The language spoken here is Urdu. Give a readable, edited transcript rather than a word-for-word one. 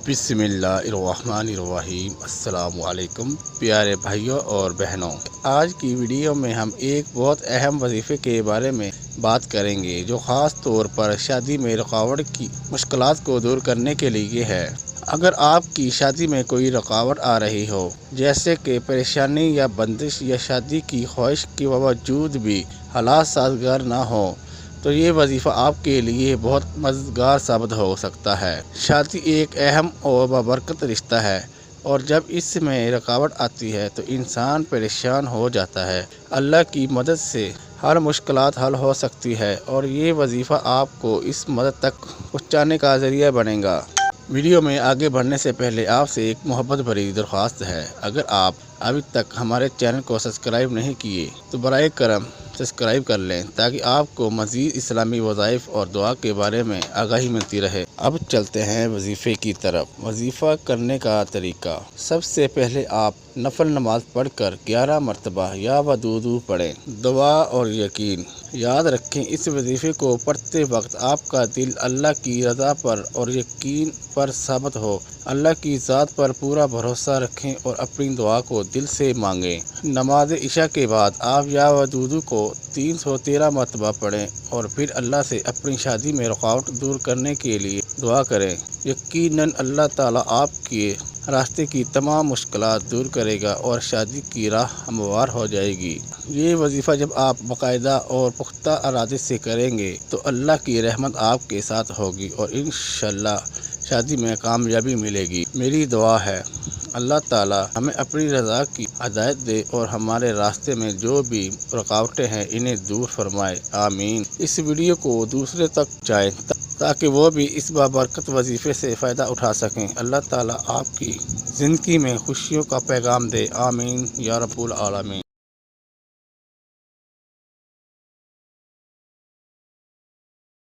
بسم اللہ الرحمن الرحیم۔ السلام علیکم پیارے بھائیوں اور بہنوں، آج کی ویڈیو میں ہم ایک بہت اہم وظیفے کے بارے میں بات کریں گے جو خاص طور پر شادی میں رکاوٹ کی مشکلات کو دور کرنے کے لیے ہے۔ اگر آپ کی شادی میں کوئی رکاوٹ آ رہی ہو، جیسے کہ پریشانی یا بندش یا شادی کی خواہش کے باوجود بھی حالات سازگار نہ ہوں، تو یہ وظیفہ آپ کے لیے بہت مددگار ثابت ہو سکتا ہے۔ شادی ایک اہم اور بابرکت رشتہ ہے، اور جب اس میں رکاوٹ آتی ہے تو انسان پریشان ہو جاتا ہے۔ اللہ کی مدد سے ہر مشکلات حل ہو سکتی ہے، اور یہ وظیفہ آپ کو اس مدد تک پہنچانے کا ذریعہ بنے گا۔ ویڈیو میں آگے بڑھنے سے پہلے آپ سے ایک محبت بھری درخواست ہے۔ اگر آپ ابھی تک ہمارے چینل کو سبسکرائب نہیں کیے تو برائے کرم سبسکرائب کر لیں، تاکہ آپ کو مزید اسلامی وظائف اور دعا کے بارے میں آگاہی ملتی رہے۔ اب چلتے ہیں وظیفے کی طرف۔ وظیفہ کرنے کا طریقہ: سب سے پہلے آپ نفل نماز پڑھ کر 11 مرتبہ یا ودودو پڑھیں۔ دعا اور یقین: یاد رکھیں، اس وظیفے کو پڑھتے وقت آپ کا دل اللہ کی رضا پر اور یقین پر ثابت ہو۔ اللہ کی ذات پر پورا بھروسہ رکھیں اور اپنی دعا کو دل سے مانگیں۔ نماز عشاء کے بعد آپ یا ودودو کو 313 مرتبہ پڑھیں اور پھر اللہ سے اپنی شادی میں رکاوٹ دور کرنے کے لیے دعا کریں۔ یقیناً اللہ تعالیٰ آپ کے راستے کی تمام مشکلات دور کرے گا اور شادی کی راہ ہموار ہو جائے گی۔ یہ وظیفہ جب آپ باقاعدہ اور پختہ ارادے سے کریں گے تو اللہ کی رحمت آپ کے ساتھ ہوگی اور انشاءاللہ شادی میں کامیابی ملے گی۔ میری دعا ہے اللہ تعالیٰ ہمیں اپنی رضا کی ہدایت دے اور ہمارے راستے میں جو بھی رکاوٹیں ہیں انہیں دور فرمائے، آمین۔ اس ویڈیو کو دوسرے تک پہنچائیں تاکہ وہ بھی اس بابرکت وظیفے سے فائدہ اٹھا سکیں۔ اللہ تعالیٰ آپ کی زندگی میں خوشیوں کا پیغام دے، آمین یا رب العالمین۔